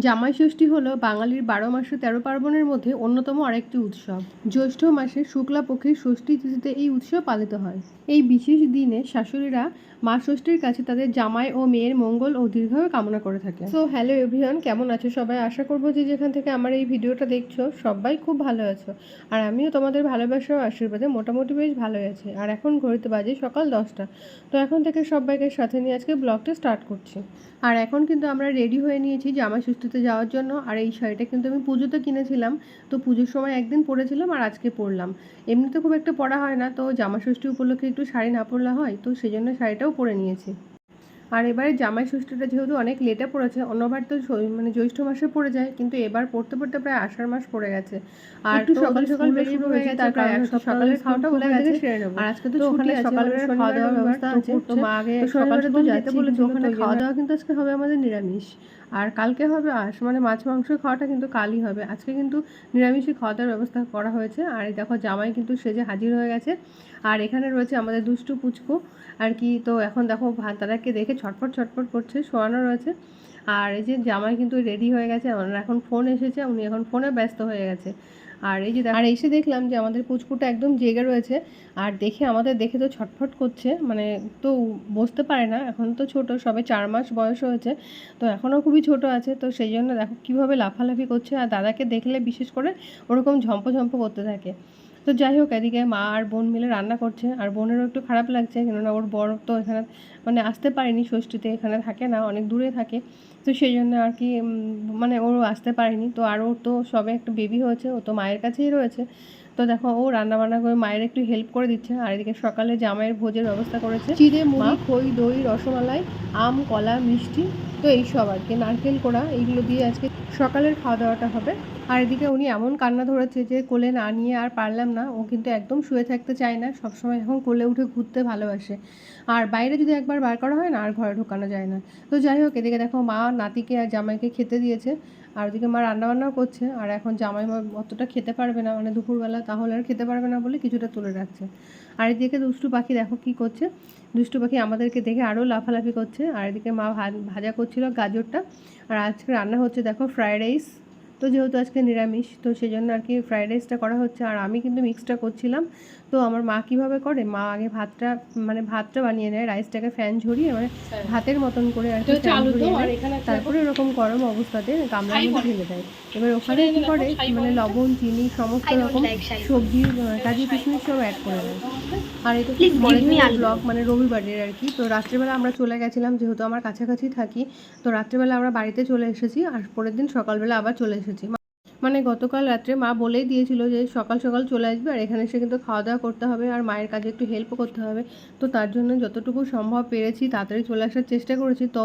জামাই ষষ্ঠী হলো বাঙালির 12 মাসে 13 পার্বণের মধ্যে অন্যতম আরেকটি উৎসব। জ্যৈষ্ঠ মাসে শুক্লাপক্ষের ষষ্ঠী তিথিতে এই উৎসব পালিত হয়। এই বিশেষ দিনে শাশুড়িরা মা ষষ্ঠীর কাছে তাদের জামাই ও মেয়ের মঙ্গল ও দীর্ঘায়ু কামনা করে থাকে। সো হ্যালো এভরিওয়ান, কেমন আছো সবাই? আশা করবো যে যেখান থেকে আমার এই ভিডিওটা দেখছো সবাই খুব ভালো আছো। আর আমিও তোমাদের ভালোবাসা ও আশীর্বাদে মোটামুটি বেশ ভালোই আছি। আর এখন ঘড়িতে বাজে সকাল 10টা। তো এখন থেকে সবাইকে সাথে নিয়ে আজকে ব্লগটা স্টার্ট করছি। আর এখন কিন্তু আমরা রেডি হয়ে নিয়েছি জামাই ষষ্ঠীতে যাওয়ার জন্য। আর এই শাড়িটা কিন্তু আমি পুজোতে কিনেছিলাম, তো পুজোর সময় একদিন পরেছিলাম আর আজকে পরলাম। এমনিতে খুব একটা পরা হয় না, তো জামাই ষষ্ঠী উপলক্ষে একটু শাড়ি না পরলে হয়, তো সেই জন্য শাড়িটাও পরে নিয়েছি। আর এবারে জামাই ষষ্ঠীটা যেহেতু অনেক লেটে পড়েছে, অন্যবার তো মানে জ্যৈষ্ঠ মাসে পড়ে যায়, কিন্তু এবার পড়তে পড়তে প্রায় আষাঢ় মাস পড়ে গেছে। আর একটু সকাল সকাল বেরিয়ে হয়ে গেছে, তার কারণে সকালের খাওয়াটা ভুলে গেছে সেরে নেবো। আর আজকে তো ওখানে সকালবেলা খাওয়া দাওয়ার ব্যবস্থা আছে, তো মা আগে সকাল সকাল যেতে বলেছে, ওখানে খাওয়া দাওয়া কিন্তু আজকে হবে আমাদের নিরামিষ। আর কালকে হবে মানে মাছ মাংস খাওয়াটা কিন্তু কালই হবে। আজকে কিন্তু নিরামিষই খাওয়া দাওয়ার ব্যবস্থা করা হয়েছে। আর এই দেখো জামাই কিন্তু সেজে হাজির হয়ে গেছে। আর এখানে রয়েছে আমাদের দুষ্টু পুচকু আর কি। তো এখন দেখো তাদেরকে দেখে ছটফট ছটফট করছে, শোয়ানো রয়েছে। আর এই যে জামাই কিন্তু রেডি হয়ে গেছে, ওনার এখন ফোন এসেছে, উনি এখন ফোনে ব্যস্ত হয়ে গেছে। আর এই যে আর এসে দেখলাম যে আমাদের পুচকুটা একদম জেগে রয়েছে। আর আমাদের দেখে তো ছটফট করছে, মানে তো বসতে পারে না, এখন তো ছোট, সবে 4 মাস বয়স হয়েছে, তো এখনও খুবই ছোট আছে। তো সেই জন্য দেখো কীভাবে লাফালাফি করছে, আর দাদাকে দেখলে বিশেষ করে ওরকম ঝম্প ঝম্প করতে থাকে। তো যাই হোক, এদিকে মা আর বোন মিলে রান্না করছে। আর বোনেরও একটু খারাপ লাগছে, কেননা ওর বড় তো এখানে মানে আসতে পারেনি ষষ্ঠীতে, এখানে থাকে না, অনেক দূরে থাকে। তো সেই জন্য আর কি মানে ওরও আসতে পারেনি। তো আর ওর তো সবে একটা বেবি হয়েছে, ও তো মায়ের কাছেই রয়েছে। তো দেখো ও রান্নাবান্না করে মায়ের একটু হেল্প করে দিচ্ছে। আর এদিকে সকালে জামাইয়ের ভোজের ব্যবস্থা করেছে, চিড়ে মুড়ি খই দই রসমালাই আম কলা মিষ্টি, তো এইসব আর কি, নারকেল কোড়া, এইগুলো দিয়ে আজকে সকালের খাওয়া দাওয়াটা হবে। আর এদিকে উনি এমন কান্না ধরেছে যে কোলে না নিয়ে আর পারলাম না। ও কিন্তু একদম শুয়ে থাকতে চায় না, সবসময় এখন কোলে উঠে ঘুরতে ভালোবাসে। আর বাইরে যদি একবার বার করা হয় না, আর ঘরে ঢোকানো যায় না। তো যাই হোক, এদিকে দেখো মা নাতিকে আর জামাইকে খেতে দিয়েছে। আর ওদিকে মা রান্নাবান্নাও করছে। আর এখন জামাই মা অতটা খেতে পারবে না, মানে দুপুরবেলা তাহলে আর খেতে পারবে না বলে কিছুটা তুলে রাখছে। আর এদিকে দুষ্টু পাখি দেখো কী করছে, দুষ্টু পাখি আমাদেরকে দেখে আরও লাফালাফি করছে। আর এদিকে মা ভাজা করছিল গাজরটা। আর আজকে রান্না হচ্ছে দেখো ফ্রায়েড রাইস। তো যেহেতু আজকে নিরামিষ, তো সেই জন্য আর কি ফ্রায়েড রাইসটা করা হচ্ছে। আর আমি কিন্তু মিক্সটা করছিলাম। তো আমার মা কীভাবে করে, মা আগে ভাতটা বানিয়ে নেয়, রাইসটাকে ফ্যান ঝরিয়ে মানে ভাতের মতন করে আর কি ফ্যান ঝরিয়ে নেয়, তারপরে এরকম গরম অবস্থাতে গামলার মধ্যে ঢেলে দেয়। এবার ওখানে কী করে, মানে লবণ চিনি সমস্ত রকম সবজি কাজু কিশমিশ সব অ্যাড করে দেয়। আর এটা ব্লগ মানে রবিবারের আর কি। তো রাত্রেবেলা আমরা চলে গেছিলাম, যেহেতু আমার কাছাকাছি থাকি, তো রাত্রেবেলা আমরা বাড়িতে চলে এসেছি। আর পরের দিন সকালবেলা আবার চলে এসেছি। মানে গতকাল রাত্রে মা বলেই দিয়েছিল যে সকাল সকাল চলে আসবে, আর এখানে এসে কিন্তু খাওয়া দাওয়া করতে হবে আর মায়ের কাজে একটু হেল্পও করতে হবে। তো তার জন্য যতটুকু সম্ভব পেরেছি তাড়াতাড়ি চলে আসার চেষ্টা করেছি। তো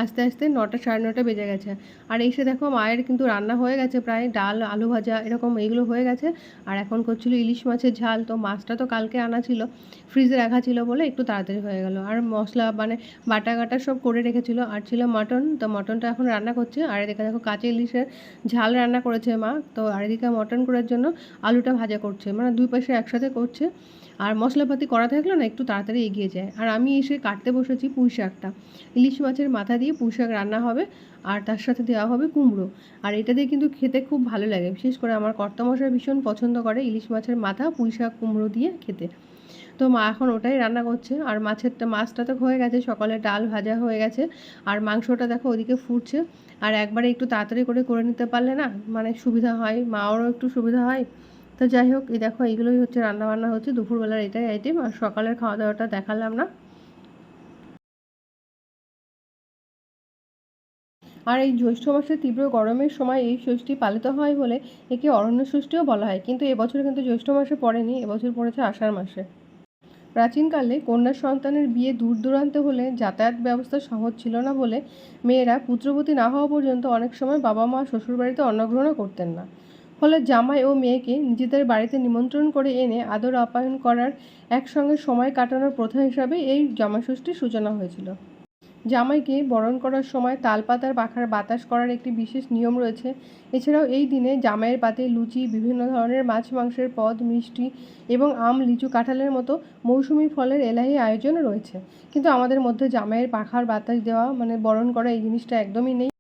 আস্তে আস্তে 9টা সাড়ে 9টা বেজে গেছে। আর এসে দেখো মায়ের কিন্তু রান্না হয়ে গেছে, প্রায় ডাল আলু ভাজা এরকম এইগুলো হয়ে গেছে। আর এখন করছিল ইলিশ মাছের ঝাল। তো মাছটা তো কালকে আনা ছিল, ফ্রিজে রাখা ছিল বলে একটু তাড়াতাড়ি হয়ে গেল। আর মশলা মানে বাটা গাটা সব করে রেখেছিল। আর ছিল মাটন, তো মটনটা এখন রান্না করছে। আর এদিকে দেখো কাঁচা ইলিশের ঝাল রান্না করেছে মা। তো আর এদিকে মটন করার জন্য আলুটা ভাজা করছে, মানে দুই পাশে একসাথে করছে। আর মশলাপাতি করা থাকলে না একটু তাড়াতাড়ি এগিয়ে যায়। আর আমি এসে কাটতে বসেছি পুঁই শাকটা, ইলিশ মাছের মাথা দিয়ে পুঁই শাক রান্না হবে। আর তার সাথে দেওয়া হবে কুমড়ো। আর এটা দিয়ে কিন্তু খেতে খুব ভালো লাগে, বিশেষ করে আমার কর্তামশাই ভীষণ পছন্দ করে ইলিশ মাছের মাথা পুঁই শাক কুমড়ো দিয়ে খেতে। তো মা এখন ওটাই রান্না করছে। আর মাছটা তো হয়ে গেছে, সকালে ডাল ভাজা হয়ে গেছে। আর মাংসটা দেখো ওদিকে ফুটছে। আর একবারে একটু তাড়াতাড়ি করে নিতে পারলে না মানে সুবিধা হয়, মাওরও একটু সুবিধা হয়। তো যাই হোক, এই দেখো এইগুলোই হচ্ছে রান্নাবান্না হচ্ছে দুপুরবেলার, এটাই আইটেম। আর সকালের খাওয়া দাওয়াটা দেখালাম না। আর এই জ্যৈষ্ঠ মাসের তীব্র গরমের সময় এই ষষ্ঠী পালিত হয় বলে একে অরণ্য ষষ্ঠীও বলা হয়। কিন্তু এবছর কিন্তু জ্যৈষ্ঠ মাসে পড়েনি, এবছর পড়েছে আষাঢ় মাসে। প্রাচীনকালে কন্যা সন্তানের বিয়ে দূর দূরান্তে হলে যাতায়াত ব্যবস্থা সহজ ছিল না বলে মেয়েরা পুত্রবতী না হওয়া পর্যন্ত অনেক সময় বাবা মা শ্বশুরবাড়িতে অন্নগ্রহণও করতেন না। ফলে জামাই ও মেয়েকে নিজেদের বাড়িতে নিমন্ত্রণ করে এনে আদর আপ্যায়ন করার, একসঙ্গে সময় কাটানোর প্রথা হিসাবে এই জামাইষষ্ঠীর সূচনা হয়েছিল। জামাইকে বরণ করার সময় তালপাতার পাখার বাতাস করার একটি বিশেষ নিয়ম রয়েছে। এছাড়াও এই দিনে জামাইয়ের পাতে লুচি, বিভিন্ন ধরনের মাছ মাংসের পদ, মিষ্টি এবং আম লিচু কাঁঠালের মতো মৌসুমি ফলের এলাহি আয়োজনও রয়েছে। কিন্তু আমাদের মধ্যে জামাইয়ের পাখার বাতাস দেওয়া মানে বরণ করা এই জিনিসটা একদমই নেই।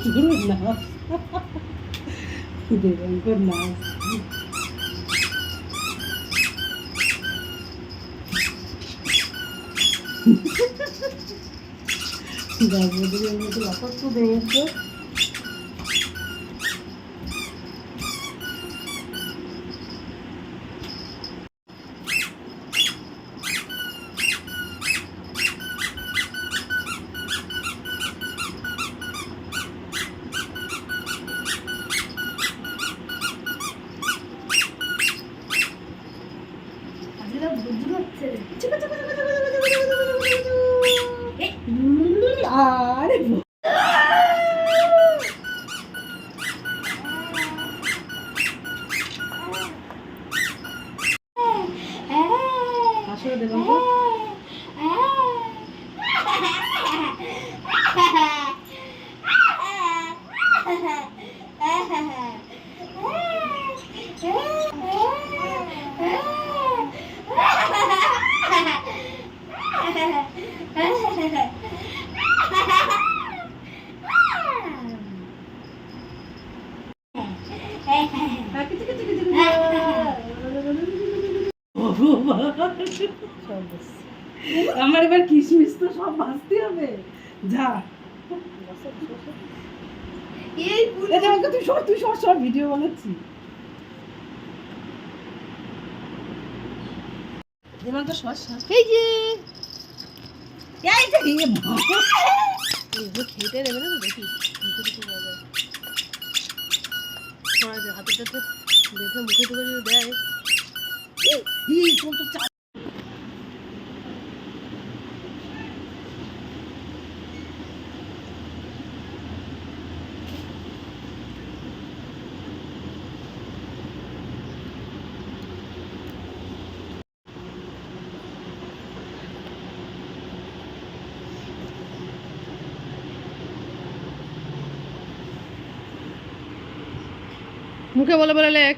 নাচ দেবঙ্কর নাচ গাছবাদের মতো অসত্য দেখেছো। আরে আসলে দেবঙ্কর আমার এবার কিশমিশ তো সব ভাজতে হবে। যা তুই সর ভিডিও বানাচ্ছি। এই যে খেতে দেবে না তো দেখি হাতের কাছে দেখে মুখে টুকে যদি দেয় মুখে বলে বলে লেখ